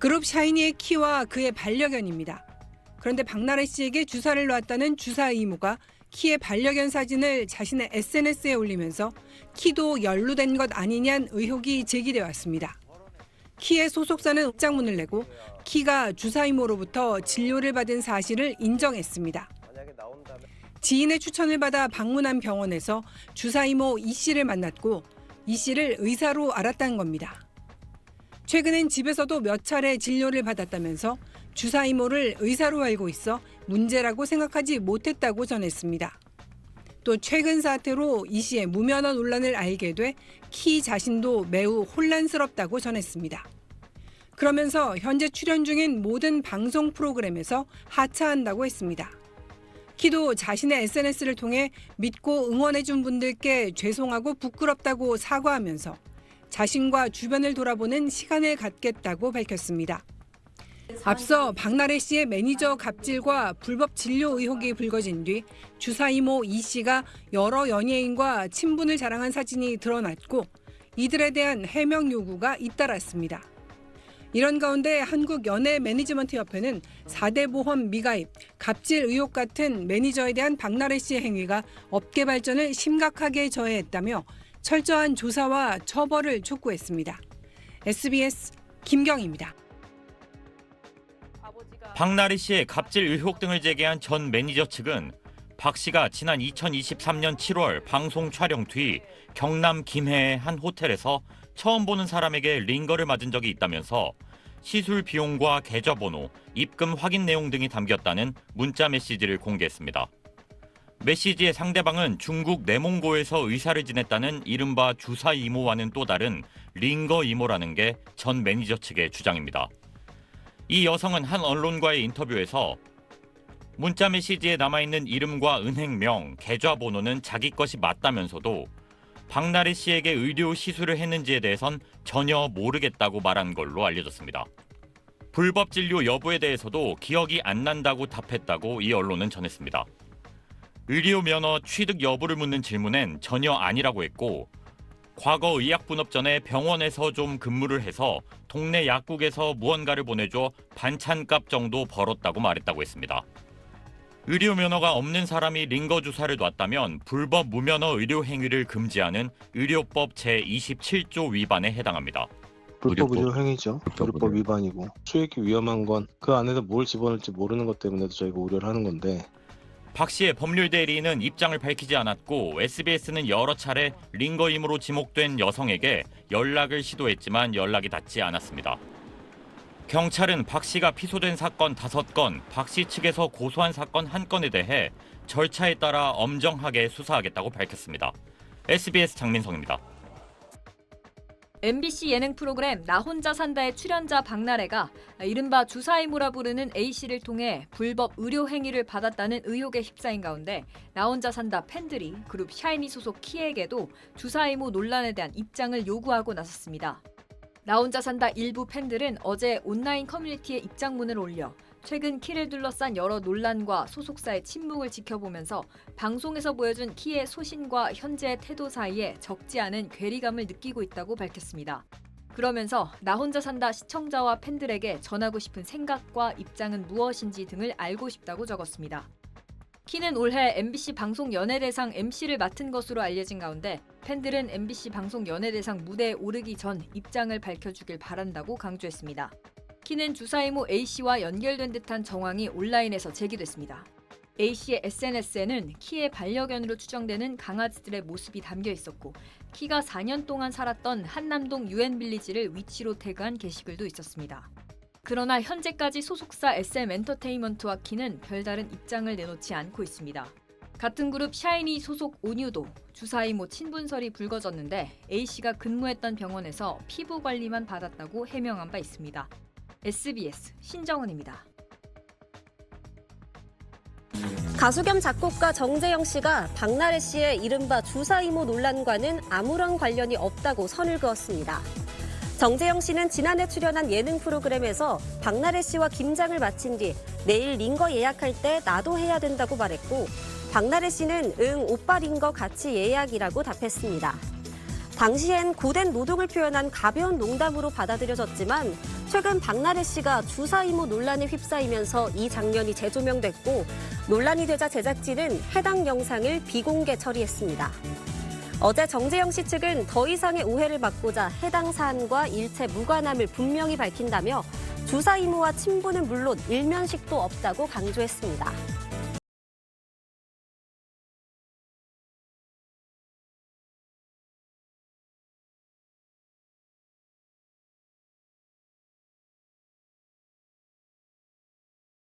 그룹 샤이니의 키와 그의 반려견입니다. 그런데 박나래 씨에게 주사를 놨다는 주사 이모가 키의 반려견 사진을 자신의 SNS에 올리면서 키도 연루된 것 아니냐는 의혹이 제기돼 왔습니다. 키의 소속사는 입장문을 내고 키가 주사 이모로부터 진료를 받은 사실을 인정했습니다. 지인의 추천을 받아 방문한 병원에서 주사 이모 이 씨를 만났고 이 씨를 의사로 알았다는 겁니다. 최근엔 집에서도 몇 차례 진료를 받았다면서 주사 이모를 의사로 알고 있어 문제라고 생각하지 못했다고 전했습니다. 또 최근 사태로 이 씨의 무면허 논란을 알게 돼 키 자신도 매우 혼란스럽다고 전했습니다. 그러면서 현재 출연 중인 모든 방송 프로그램에서 하차한다고 했습니다. 키도 자신의 SNS를 통해 믿고 응원해준 분들께 죄송하고 부끄럽다고 사과하면서 자신과 주변을 돌아보는 시간을 갖겠다고 밝혔습니다. 앞서 박나래 씨의 매니저 갑질과 불법 진료 의혹이 불거진 뒤 주사 이모 이 씨가 여러 연예인과 친분을 자랑한 사진이 드러났고 이들에 대한 해명 요구가 잇따랐습니다. 이런 가운데 한국연예매니지먼트협회는 4대 보험 미가입, 갑질 의혹 같은 매니저에 대한 박나래 씨의 행위가 업계 발전을 심각하게 저해했다며 철저한 조사와 처벌을 촉구했습니다. SBS 김경입니다. 박나래 씨의 갑질 의혹 등을 제기한 전 매니저 측은 박 씨가 지난 2023년 7월 방송 촬영 뒤 경남 김해의 한 호텔에서 처음 보는 사람에게 링거를 맞은 적이 있다면서 시술 비용과 계좌번호, 입금 확인 내용 등이 담겼다는 문자 메시지를 공개했습니다. 메시지의 상대방은 중국 내몽고에서 의사를 지냈다는 이른바 주사 이모와는 또 다른 링거 이모라는 게 전 매니저 측의 주장입니다. 이 여성은 한 언론과의 인터뷰에서 문자 메시지에 남아있는 이름과 은행명, 계좌번호는 자기 것이 맞다면서도 박나래 씨에게 의료 시술을 했는지에 대해선 전혀 모르겠다고 말한 걸로 알려졌습니다. 불법 진료 여부에 대해서도 기억이 안 난다고 답했다고 이 언론은 전했습니다. 의료 면허 취득 여부를 묻는 질문엔 전혀 아니라고 했고 과거 의약분업 전에 병원에서 좀 근무를 해서 동네 약국에서 무언가를 보내줘 반찬값 정도 벌었다고 말했다고 했습니다. 의료 면허가 없는 사람이 링거 주사를 놨다면 불법 무면허 의료 행위를 금지하는 의료법 제27조 위반에 해당합니다. 불법 의료 행위죠. 불법 위반이고 수익이 위험한 건 그 안에서 뭘 집어넣을지 모르는 것 때문에도 저희가 우려를 하는 건데 박 씨의 법률 대리인은 입장을 밝히지 않았고 SBS는 여러 차례 링거임으로 지목된 여성에게 연락을 시도했지만 연락이 닿지 않았습니다. 경찰은 박 씨가 피소된 사건 5건, 박 씨 측에서 고소한 사건 1건에 대해 절차에 따라 엄정하게 수사하겠다고 밝혔습니다. SBS 장민성입니다. MBC 예능 프로그램 나 혼자 산다의 출연자 박나래가 이른바 주사이모라 부르는 A씨를 통해 불법 의료 행위를 받았다는 의혹에 휩싸인 가운데 나 혼자 산다 팬들이 그룹 샤이니 소속 키에게도 주사이모 논란에 대한 입장을 요구하고 나섰습니다. 나 혼자 산다 일부 팬들은 어제 온라인 커뮤니티에 입장문을 올려 최근 키를 둘러싼 여러 논란과 소속사의 침묵을 지켜보면서 방송에서 보여준 키의 소신과 현재의 태도 사이에 적지 않은 괴리감을 느끼고 있다고 밝혔습니다. 그러면서 나 혼자 산다 시청자와 팬들에게 전하고 싶은 생각과 입장은 무엇인지 등을 알고 싶다고 적었습니다. 키는 올해 MBC 방송 연예대상 MC를 맡은 것으로 알려진 가운데 팬들은 MBC 방송 연예대상 무대에 오르기 전 입장을 밝혀주길 바란다고 강조했습니다. 키는 주사이모 A씨와 연결된 듯한 정황이 온라인에서 제기됐습니다. A씨의 SNS에는 키의 반려견으로 추정되는 강아지들의 모습이 담겨 있었고 키가 4년 동안 살았던 한남동 유엔빌리지를 위치로 태그한 게시글도 있었습니다. 그러나 현재까지 소속사 SM엔터테인먼트와 키는 별다른 입장을 내놓지 않고 있습니다. 같은 그룹 샤이니 소속 온유도 주사이모 친분설이 불거졌는데 A씨가 근무했던 병원에서 피부 관리만 받았다고 해명한 바 있습니다. SBS 신정은입니다. 가수 겸 작곡가 정재영 씨가 박나래 씨의 이른바 주사이모 논란과는 아무런 관련이 없다고 선을 그었습니다. 정재영 씨는 지난해 출연한 예능 프로그램에서 박나래 씨와 김장을 마친 뒤 내일 링거 예약할 때 나도 해야 된다고 말했고 박나래 씨는 응 오빠 링거 같이 예약이라고 답했습니다. 당시엔 고된 노동을 표현한 가벼운 농담으로 받아들여졌지만 최근 박나래 씨가 주사 이모 논란에 휩싸이면서 이 장면이 재조명됐고 논란이 되자 제작진은 해당 영상을 비공개 처리했습니다. 어제 정재영 씨 측은 더 이상의 오해를 막고자 해당 사안과 일체 무관함을 분명히 밝힌다며 주사 이모와 친분은 물론 일면식도 없다고 강조했습니다.